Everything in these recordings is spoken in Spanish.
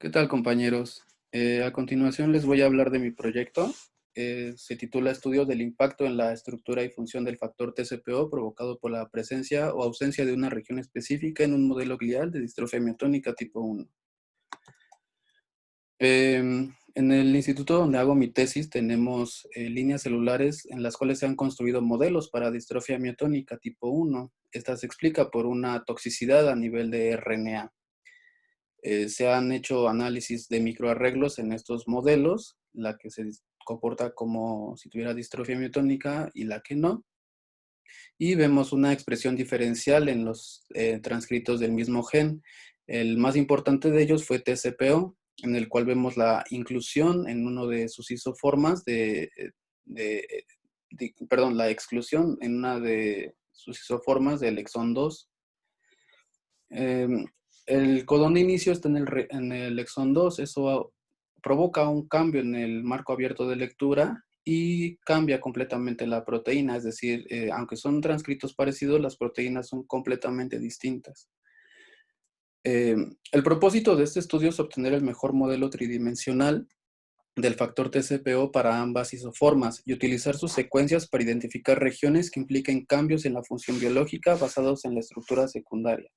¿Qué tal, compañeros? A continuación les voy a hablar de mi proyecto. Se titula Estudio del impacto en la estructura y función del factor TCPO provocado por la presencia o ausencia de una región específica en un modelo glial de distrofia miotónica tipo 1. En el instituto donde hago mi tesis tenemos líneas celulares en las cuales se han construido modelos para distrofia miotónica tipo 1. Esta se explica por una toxicidad a nivel de RNA. Se han hecho análisis de microarreglos en estos modelos, la que se comporta como si tuviera distrofia miotónica y la que no. Y vemos una expresión diferencial en los transcritos del mismo gen. El más importante de ellos fue TCPO, en el cual vemos la inclusión en uno de sus isoformas perdón, la exclusión en una de sus isoformas del exón 2. El codón de inicio está en el exón 2, eso provoca un cambio en el marco abierto de lectura y cambia completamente la proteína, es decir, aunque son transcritos parecidos, las proteínas son completamente distintas. El propósito de este estudio es obtener el mejor modelo tridimensional del factor TCPO para ambas isoformas y utilizar sus secuencias para identificar regiones que impliquen cambios en la función biológica basados en la estructura secundaria.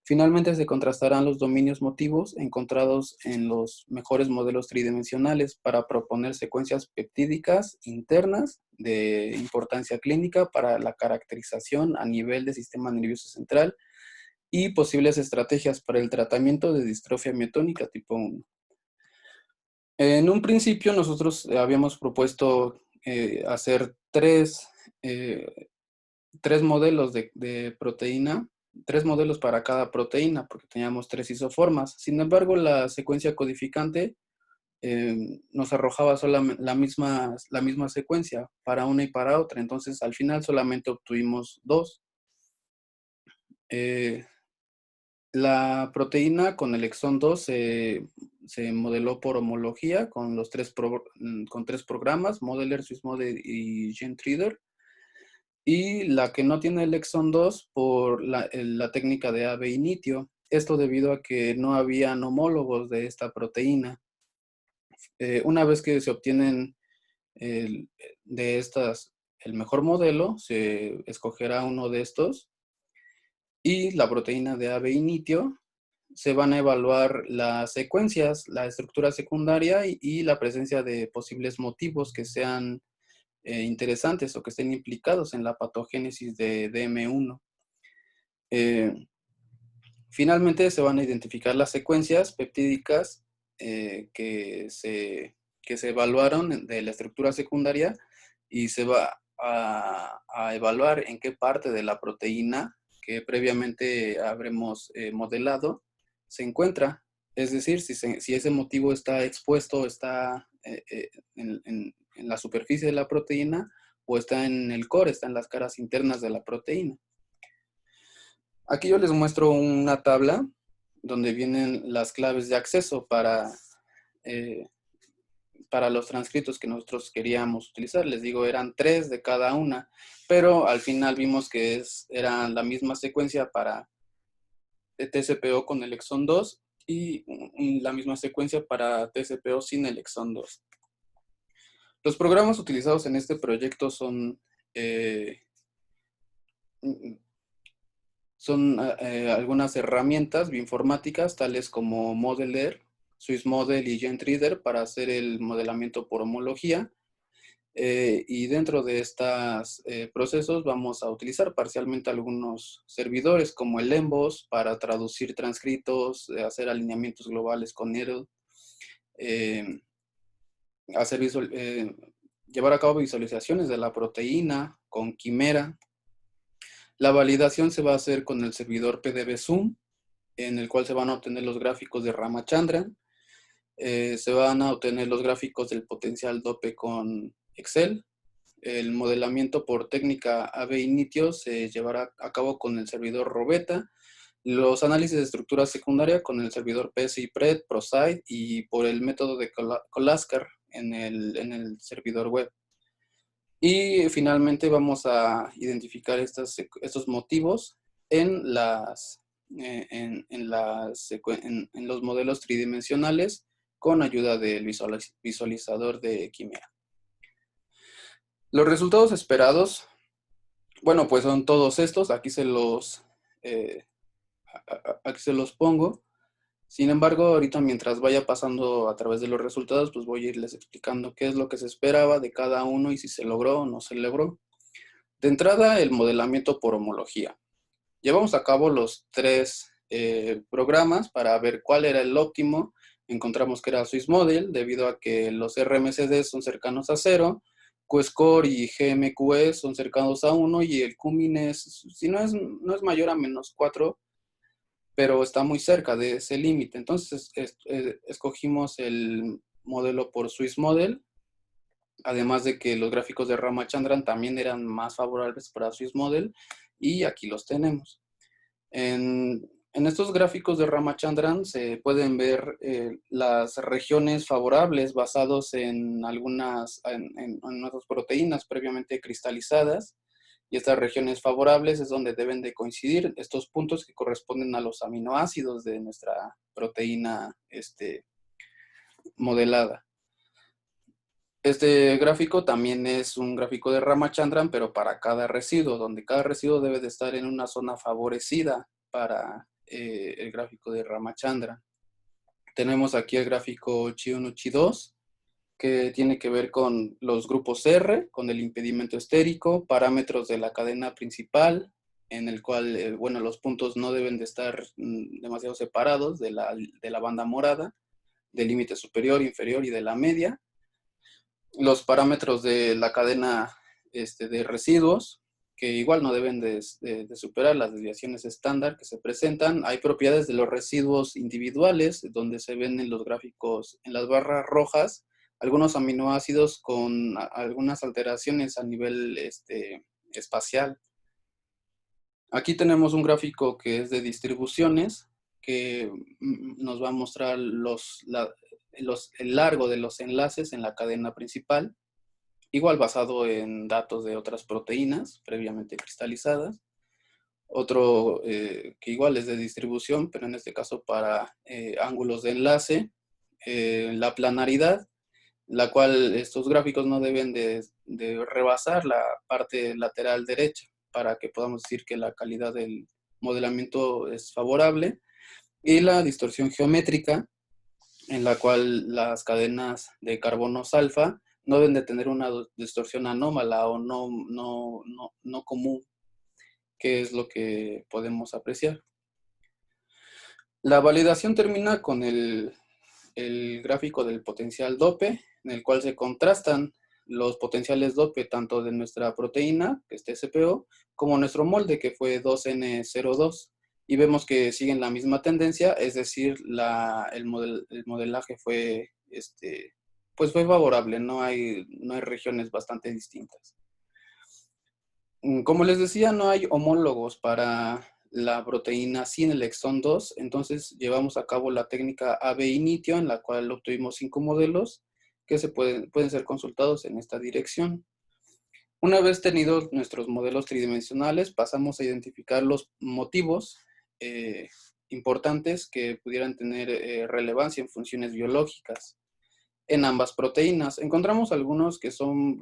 Finalmente se contrastarán los dominios motivos encontrados en los mejores modelos tridimensionales para proponer secuencias peptídicas internas de importancia clínica para la caracterización a nivel del sistema nervioso central y posibles estrategias para el tratamiento de distrofia miotónica tipo 1. En un principio nosotros habíamos propuesto hacer tres modelos de proteína, tres modelos para cada proteína, porque teníamos tres isoformas. Sin embargo, la secuencia codificante nos arrojaba solamente la misma secuencia para una y para otra. Entonces, al final solamente obtuvimos dos. La proteína con el exón 2 se modeló por homología con con tres programas, Modeler, SwissModel y GenTreader. Y la que no tiene el exón 2 por la técnica de AB initio. Esto debido a que no habían homólogos de esta proteína. Una vez que se obtienen el, de estas el mejor modelo, se escogerá uno de estos y la proteína de AB initio se van a evaluar las secuencias, la estructura secundaria y la presencia de posibles motivos que sean interesantes o que estén implicados en la patogénesis de DM1. Finalmente se van a identificar las secuencias peptídicas que se evaluaron de la estructura secundaria y se va a evaluar en qué parte de la proteína que previamente habremos modelado se encuentra. Es decir, si ese motivo está expuesto, está en la superficie de la proteína o está en el core, está en las caras internas de la proteína. Aquí yo les muestro una tabla donde vienen las claves de acceso eh, para los transcritos que nosotros queríamos utilizar. Les digo, eran 3 de cada una, pero al final vimos que era la misma secuencia para TCPO con el exón 2 y la misma secuencia para TCPO sin el exón 2. Los programas utilizados en este proyecto son algunas herramientas bioinformáticas tales como Modeler, SwissModel y GenTreader para hacer el modelamiento por homología. Y dentro de estos procesos vamos a utilizar parcialmente algunos servidores como el Embos para traducir transcritos, hacer alineamientos globales con Needle, hacer llevar a cabo visualizaciones de la proteína con Quimera. La validación se va a hacer con el servidor PDB-Zoom, en el cual se van a obtener los gráficos de Ramachandran. Se van a obtener los gráficos del potencial dope con Excel. El modelamiento por técnica AB initio se llevará a cabo con el servidor Robeta. Los análisis de estructura secundaria con el servidor PSI-PRED, ProSite y por el método de Colasker en el servidor web. Y finalmente vamos a identificar estos motivos en en los modelos tridimensionales con ayuda del visualizador de Quimera. Los resultados esperados, bueno, pues son todos estos. Aquí se los pongo. Sin embargo, ahorita mientras vaya pasando a través de los resultados, pues voy a irles explicando qué es lo que se esperaba de cada uno y si se logró o no se logró. De entrada, el modelamiento por homología. Llevamos a cabo los 3 programas para ver cuál era el óptimo. Encontramos que era SwissModel, debido a que los RMSD son cercanos a 0, QScore y GMQE son cercanos a 1, y el Cumin si no es mayor a -4, pero está muy cerca de ese límite. Entonces escogimos el modelo por SwissModel, además de que los gráficos de Ramachandran también eran más favorables para SwissModel, y aquí los tenemos. En estos gráficos de Ramachandran se pueden ver las regiones favorables basados en otras proteínas previamente cristalizadas, y estas regiones favorables es donde deben de coincidir estos puntos que corresponden a los aminoácidos de nuestra proteína modelada. Este gráfico también es un gráfico de Ramachandran, pero para cada residuo, donde cada residuo debe de estar en una zona favorecida para el gráfico de Ramachandran. Tenemos aquí el gráfico Chi1, Chi2, que tiene que ver con los grupos R, con el impedimento estérico, parámetros de la cadena principal, en el cual, bueno, los puntos no deben de estar demasiado separados de la banda morada, del límite superior, inferior y de la media. Los parámetros de la cadena de residuos, que igual no deben de superar las desviaciones estándar que se presentan. Hay propiedades de los residuos individuales, donde se ven en los gráficos, en las barras rojas, algunos aminoácidos con algunas alteraciones a nivel espacial. Aquí tenemos un gráfico que es de distribuciones, que nos va a mostrar el largo de los enlaces en la cadena principal, igual basado en datos de otras proteínas previamente cristalizadas. Otro que igual es de distribución, pero en este caso para ángulos de enlace, la planaridad, la cual estos gráficos no deben de rebasar la parte lateral derecha para que podamos decir que la calidad del modelamiento es favorable, y la distorsión geométrica, en la cual las cadenas de carbonos alfa no deben de tener una distorsión anómala o no común, que es lo que podemos apreciar. La validación termina con el gráfico del potencial dope, en el cual se contrastan los potenciales dope tanto de nuestra proteína, que es TCPO, como nuestro molde, que fue 2N02. Y vemos que siguen la misma tendencia, es decir, el modelaje fue, pues fue favorable, no hay regiones bastante distintas. Como les decía, no hay homólogos para la proteína sin el exón 2, entonces llevamos a cabo la técnica AB-initio, en la cual obtuvimos 5 modelos que pueden ser consultados en esta dirección. Una vez tenidos nuestros modelos tridimensionales, pasamos a identificar los motivos importantes que pudieran tener relevancia en funciones biológicas en ambas proteínas. Encontramos algunos que son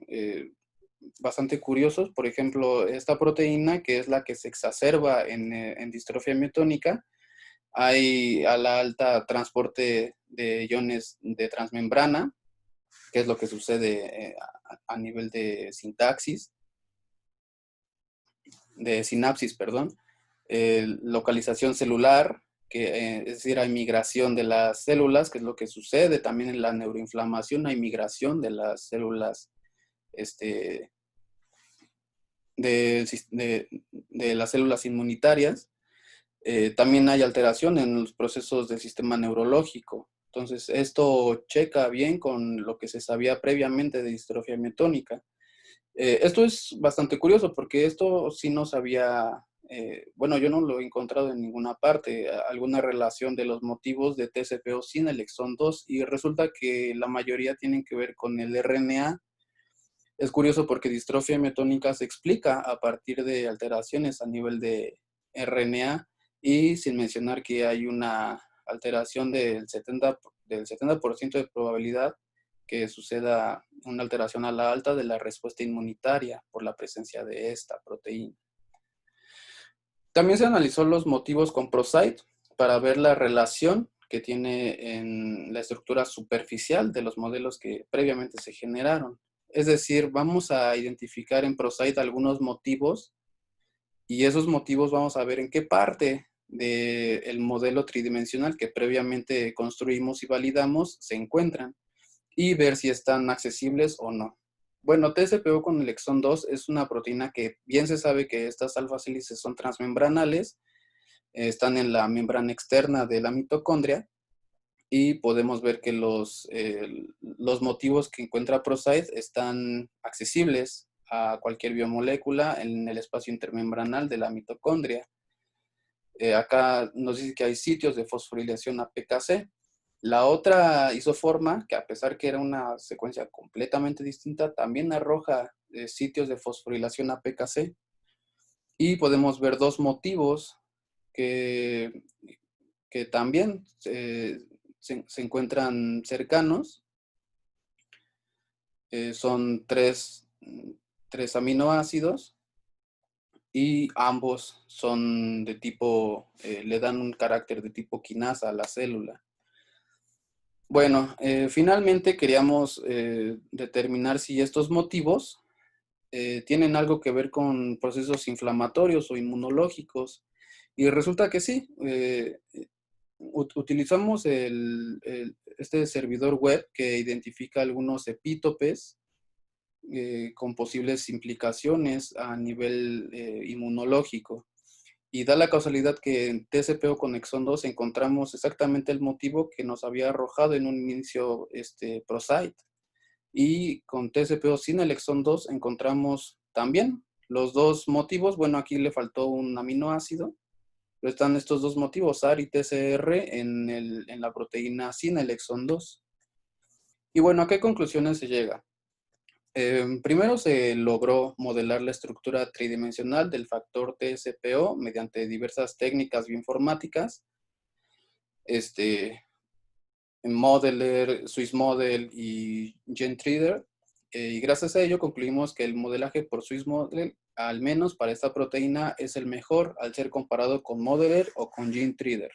bastante curiosos. Por ejemplo, esta proteína, que es la que se exacerba en distrofia miotónica, hay a la alta transporte de iones de transmembrana, que es lo que sucede a nivel de sinapsis, perdón. Localización celular, es decir, hay migración de las células, que es lo que sucede también en la neuroinflamación, hay migración de las células de las células inmunitarias. También hay alteración en los procesos del sistema neurológico. Entonces, esto checa bien con lo que se sabía previamente de distrofia miotónica. Esto es bastante curioso porque esto sí no sabía, bueno, yo no lo he encontrado en ninguna parte, alguna relación de los motivos de TCPO sin el exón 2, y resulta que la mayoría tienen que ver con el RNA. Es curioso porque distrofia miotónica se explica a partir de alteraciones a nivel de RNA, y sin mencionar que hay una alteración del 70% de probabilidad que suceda una alteración a la alta de la respuesta inmunitaria por la presencia de esta proteína. También se analizó los motivos con ProCyte para ver la relación que tiene en la estructura superficial de los modelos que previamente se generaron. Es decir, vamos a identificar en ProCyte algunos motivos y esos motivos vamos a ver en qué parte del modelo tridimensional que previamente construimos y validamos se encuentran y ver si están accesibles o no. Bueno, TSPO con el exón 2 es una proteína que bien se sabe que estas alfas hélices son transmembranales, están en la membrana externa de la mitocondria y podemos ver que los motivos que encuentra ProCyte están accesibles a cualquier biomolécula en el espacio intermembranal de la mitocondria. Acá nos dice que hay sitios de fosforilación APKC. La otra isoforma, que a pesar que era una secuencia completamente distinta, también arroja sitios de fosforilación APKC. Y podemos ver dos motivos que, que también se encuentran cercanos. Son tres aminoácidos y ambos son de tipo, le dan un carácter de tipo quinasa a la célula. Bueno, finalmente queríamos determinar si estos motivos tienen algo que ver con procesos inflamatorios o inmunológicos. Y resulta que sí. Utilizamos este servidor web que identifica algunos epítopes con posibles implicaciones a nivel inmunológico. Y da la causalidad que en TSPO con exón 2 encontramos exactamente el motivo que nos había arrojado en un inicio ProCyte. Y con TSPO sin el exón 2 encontramos también los dos motivos. Bueno, aquí le faltó un aminoácido, pero están estos dos motivos, AR y TCR, en la proteína sin el exón 2. Y bueno, ¿a qué conclusiones se llega? Primero se logró modelar la estructura tridimensional del factor TSPO mediante diversas técnicas bioinformáticas, Modeler, SwissModel y GenTreader. Y gracias a ello concluimos que el modelaje por SwissModel, al menos para esta proteína, es el mejor al ser comparado con Modeler o con GenTreader.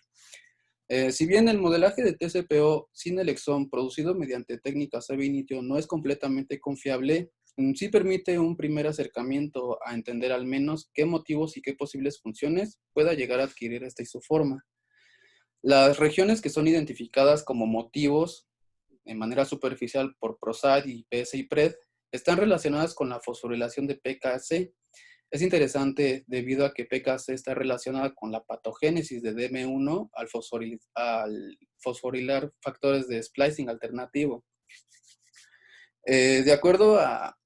Si bien el modelaje de TCPO sin el exón producido mediante técnicas ab initio no es completamente confiable, sí permite un primer acercamiento a entender al menos qué motivos y qué posibles funciones pueda llegar a adquirir esta isoforma. Las regiones que son identificadas como motivos de manera superficial por ProSat y PSI-PRED están relacionadas con la fosforilación de PKC. Es interesante debido a que PKC está relacionada con la patogénesis de DM1 al fosforilar factores de splicing alternativo. De acuerdo a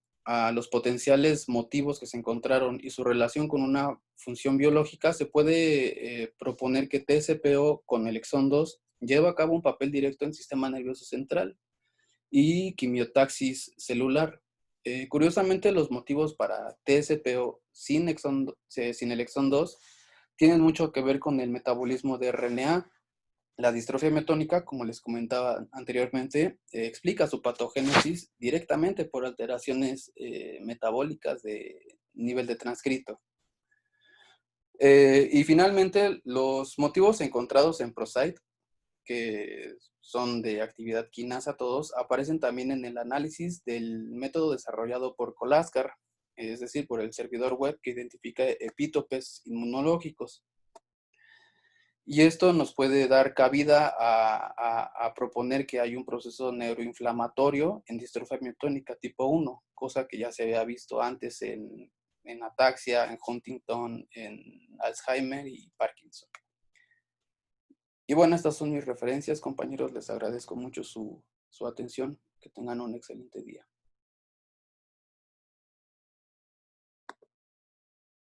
los potenciales motivos que se encontraron y su relación con una función biológica, se puede proponer que TSPO con el exón 2 lleva a cabo un papel directo en el sistema nervioso central y quimiotaxis celular. Curiosamente, los motivos para TSPO sin el exón 2 tienen mucho que ver con el metabolismo de RNA. La distrofia metónica, como les comentaba anteriormente, explica su patogénesis directamente por alteraciones metabólicas de nivel de transcrito. Y finalmente, los motivos encontrados en ProCyte, que son de actividad quinasa todos, aparecen también en el análisis del método desarrollado por Colaskar, es decir, por el servidor web que identifica epítopes inmunológicos. Y esto nos puede dar cabida a proponer que hay un proceso neuroinflamatorio en distrofia miotónica tipo 1, cosa que ya se había visto antes en ataxia, en Huntington, en Alzheimer y Parkinson. Y bueno, estas son mis referencias, compañeros. Les agradezco mucho su atención. Que tengan un excelente día.